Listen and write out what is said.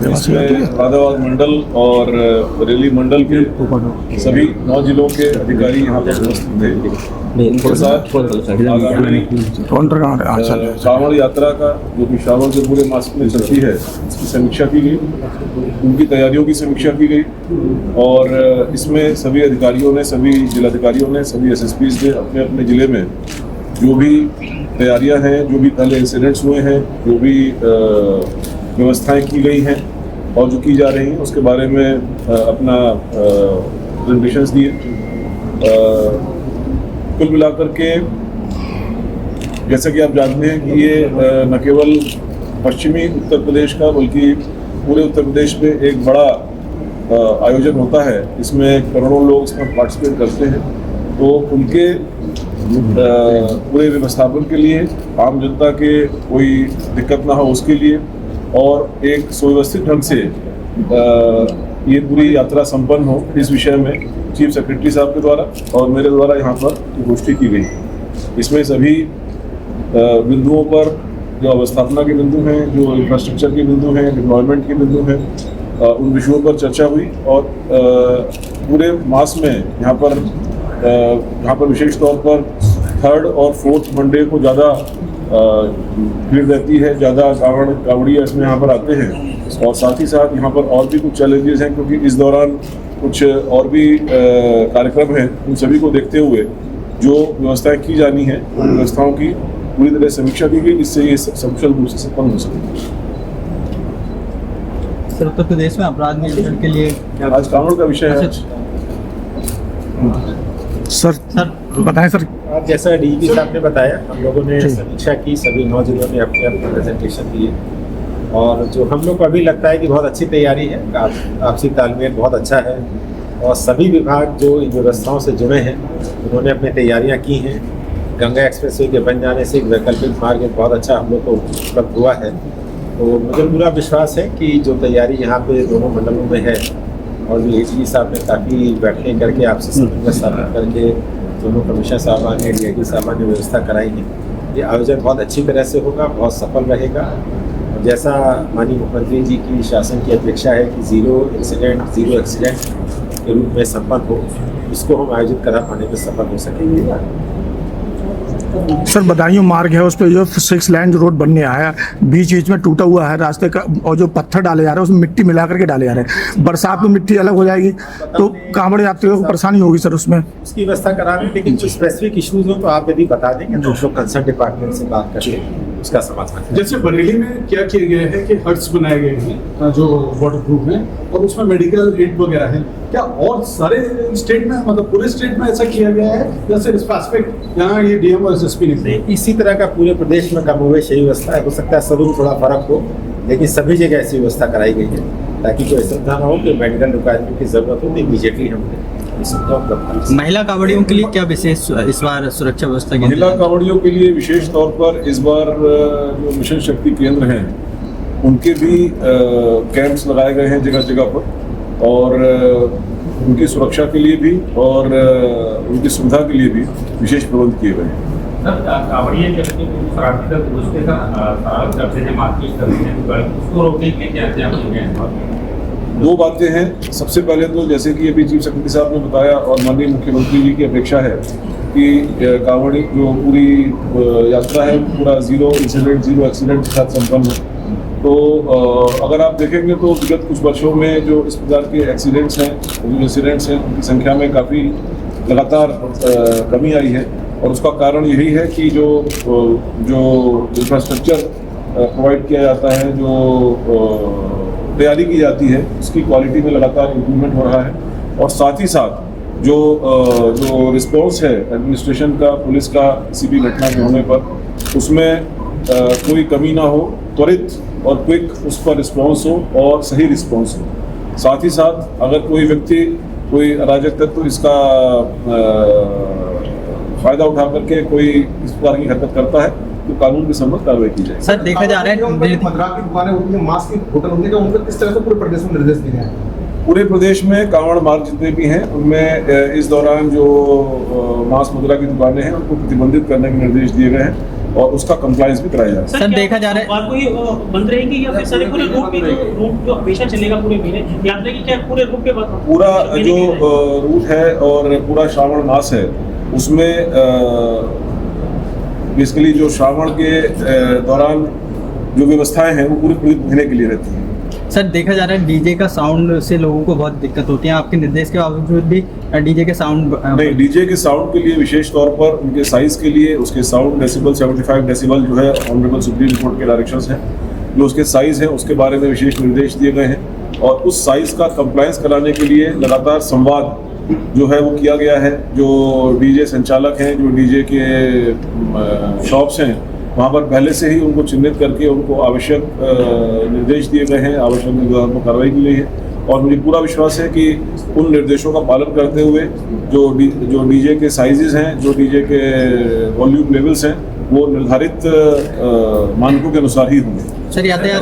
मुरादाबाद मंडल और बरेली मंडल के सभी 9 जिलों के अधिकारी यहाँ पर उपस्थित थे। उनके साथ श्रावण यात्रा का जो कि श्रावण के पूरे मास में चलती है इसकी समीक्षा की गई, उनकी तैयारियों की समीक्षा की गई और इसमें सभी अधिकारियों ने, सभी जिलाधिकारियों ने, सभी एसएसपीज ने अपने अपने ज़िले में जो भी तैयारियां हैं, जो भी पहले इंसिडेंट्स हुए हैं, जो भी व्यवस्थाएं की गई हैं और जो की जा रही हैं उसके बारे में अपना प्रेजेंटेशंस दिए। कुल मिलाकर के जैसा कि आप जानते हैं कि ये न केवल पश्चिमी उत्तर प्रदेश का बल्कि पूरे उत्तर प्रदेश में एक बड़ा आयोजन होता है। इसमें करोड़ों लोग इसमें पार्टिसिपेट करते हैं, तो उनके पूरे व्यवस्थापन के लिए, आम जनता के कोई दिक्कत ना हो उसके लिए और एक सुव्यवस्थित ढंग से ये पूरी यात्रा संपन्न हो, इस विषय में चीफ सेक्रेटरी साहब के द्वारा और मेरे द्वारा यहाँ पर गोष्ठी की गई। इसमें सभी बिंदुओं पर जो अवस्थापना के बिंदु हैं, जो इंफ्रास्ट्रक्चर के बिंदु हैं, डिप्लॉयमेंट के बिंदु हैं, उन विषयों पर चर्चा हुई और पूरे मास में यहाँ पर विशेष तौर पर 3rd और 4th मंडे को ज़्यादा भीड़ रहती है, ज़्यादा कावड़िया इसमें यहाँ पर आते हैं और साथ ही साथ यहाँ पर और भी कुछ चैलेंजेस हैं क्योंकि इस दौरान कुछ और भी कार्यक्रम हैं। उन सभी को देखते हुए जो व्यवस्थाएं की जानी है उन व्यवस्थाओं की पूरी तरह समीक्षा की गई, इससे ये सकुशल रूप से संपन्न हो सके। सर, उत्तर प्रदेश में अपराध नियंत्रण के लिए आज कानून का विषय है। सर बताएं सर। जैसा डीजीपी साहब ने बताया, हम लोगों ने समीक्षा की, सभी 9 जिलों में अपने अपने प्रेजेंटेशन दिए और जो हम लोग को अभी लगता है कि बहुत अच्छी तैयारी है, आपसी तालमेल बहुत अच्छा है और सभी विभाग जो इन व्यवस्थाओं से जुड़े हैं उन्होंने अपनी तैयारियां की हैं। गंगा एक्सप्रेसवे के बन जाने से एक वैकल्पिक मार्ग एक बहुत अच्छा हम लोग को उपलब्ध हुआ है, तो मुझे पूरा विश्वास है कि जो तैयारी यहाँ पे दोनों मंडलों में है और जो एजीपी साहब ने काफ़ी बैठकें करके आपसे समन्वय स्थापित करके दोनों कमिश्नर साहबान ने, डीआईजी साहबान ने व्यवस्था कराई है, ये आयोजन बहुत अच्छी तरह से होगा, बहुत सफल रहेगा। जैसा माननीय मुख्यमंत्री जी की शासन की अपेक्षा है कि 0 इंसिडेंट 0 एक्सीडेंट के रूप में संपन्न हो, इसको हम आयोजित करा पाने में सफल हो सकेंगे। सर बदायूं मार्ग है, उस पर जो 6 लेन रोड बनने आया, बीच में टूटा हुआ है रास्ते का और जो पत्थर डाले जा रहे हैं उसमें मिट्टी मिला करके डाले जा रहे हैं। बरसात में मिट्टी अलग हो जाएगी तो कांवड़ यात्रियों को परेशानी होगी सर उसमें। उसकी व्यवस्था करा रहे हैं, लेकिन जो स्पेसिफिक इश्यूज हो तो आप यदि बता देंगे तो जो कंसर्न डिपार्टमेंट से बात करके उसका समाधान। जैसे बरेली में क्या किया गया है कि हट्स बनाए गए हैं जो वाटर प्रूफ हैं और उसमें मेडिकल एड वगैरह है, क्या और सारे स्टेट में, मतलब पूरे स्टेट में ऐसा किया गया है या सिर्फ स्पेसिफिक यहाँ ये डीएम और एसएसपी ने? इसी तरह का पूरे प्रदेश में कम हुए यही व्यवस्था है। हो सकता है सब थोड़ा फर्क हो, लेकिन सभी जगह ऐसी व्यवस्था कराई गई है ताकि कोई असुविधा ना हो कि मेडिकल रिक्वायरमेंट की जरूरत हो तो इमीडिएटली हम महिला कावड़ियों के लिए क्या विशेष इस बार सुरक्षा व्यवस्था की? महिला कावड़ियों के लिए विशेष तौर पर इस बार जो मिशन शक्ति केंद्र हैं उनके भी कैंप्स लगाए गए हैं जगह जगह पर और उनकी सुरक्षा के लिए भी और उनकी सुविधा के लिए भी विशेष प्रबंध किए गए हैं। दो बातें हैं। सबसे पहले तो जैसे कि अभी चीफ सेक्रेटरी साहब ने बताया और माननीय मुख्यमंत्री जी की अपेक्षा है कि कांवड़ी जो पूरी यात्रा है पूरा 0 इंसिडेंट 0 एक्सीडेंट के साथ संपन्न हो। तो अगर आप देखेंगे तो विगत कुछ वर्षों में जो इस प्रकार के एक्सीडेंट्स हैं, जो इंसिडेंट्स हैं, उनकी संख्या में काफ़ी लगातार कमी आई है और उसका कारण यही है कि जो इंफ्रास्ट्रक्चर प्रोवाइड किया जाता है, जो तैयारी की जाती है, उसकी क्वालिटी में लगातार इम्प्रूवमेंट हो रहा है और साथ ही साथ जो रिस्पॉन्स है एडमिनिस्ट्रेशन का, पुलिस का किसी भी घटना के होने पर उसमें कोई कमी ना हो, त्वरित और क्विक उस पर रिस्पॉन्स हो और सही रिस्पॉन्स हो। साथ ही साथ अगर कोई व्यक्ति, कोई अराजक तत्व इसका फायदा उठा करके कोई इस प्रकार की हरकत करता है तो कानून के सम्मत कार्रवाई की जाए। सर देखा जा रहा है मदिरा की दुकानें होती हैं, मास्क की होटल होती है, उनको किस तरह से पूरे प्रदेश में निर्देश दिए हैं? पूरे प्रदेश में कांवड़ मार्ग जितने भी हैं उनमें इस दौरान जो मांस मुद्रा की दुकानें हैं उनको प्रतिबंधित करने के निर्देश दिए गए हैं और उसका कंप्लायंस भी कराया जाए। सर, देखा जा रहा है- सोमवार को ही बंद रहेगी या फिर सारे पूरे रूट भी रूट जो हमेशा चलेगा पूरे महीने यात्रा की क्या पूरे रूट पे पूरा जो रूट है और पूरा श्रावण मास है उसमें बेसिकली जो श्रावण के दौरान जो व्यवस्थाएं हैं वो पूरे महीने के लिए रहती हैं। सर, देखा जा रहा है डीजे का साउंड से लोगों को बहुत दिक्कत होती है, आपके निर्देश के बावजूद भी डीजे के साउंड नहीं, डीजे के साउंड के लिए विशेष तौर पर उनके साइज के लिए उसके साउंड डेसिबल 75 डेसिबल जो है ऑनरेबल सुप्रीम कोर्ट के डायरेक्शंस हैं, जो उसके साइज हैं उसके बारे में विशेष निर्देश दिए गए हैं और उस साइज का कंप्लायंस कराने के लिए लगातार संवाद जो है वो किया गया है। जो डीजे संचालक हैं, जो डीजे के शॉप्स हैं, वहाँ पर पहले से ही उनको चिन्हित करके उनको आवश्यक निर्देश दिए गए हैं, आवश्यक निर्देशों पर कार्रवाई की गई है और मुझे पूरा विश्वास है कि उन निर्देशों का पालन करते हुए जो डीजे के साइजेस हैं, जो डीजे के वॉल्यूम लेवल्स हैं, वो निर्धारित मानकों के अनुसार ही होंगे। सर, यातायात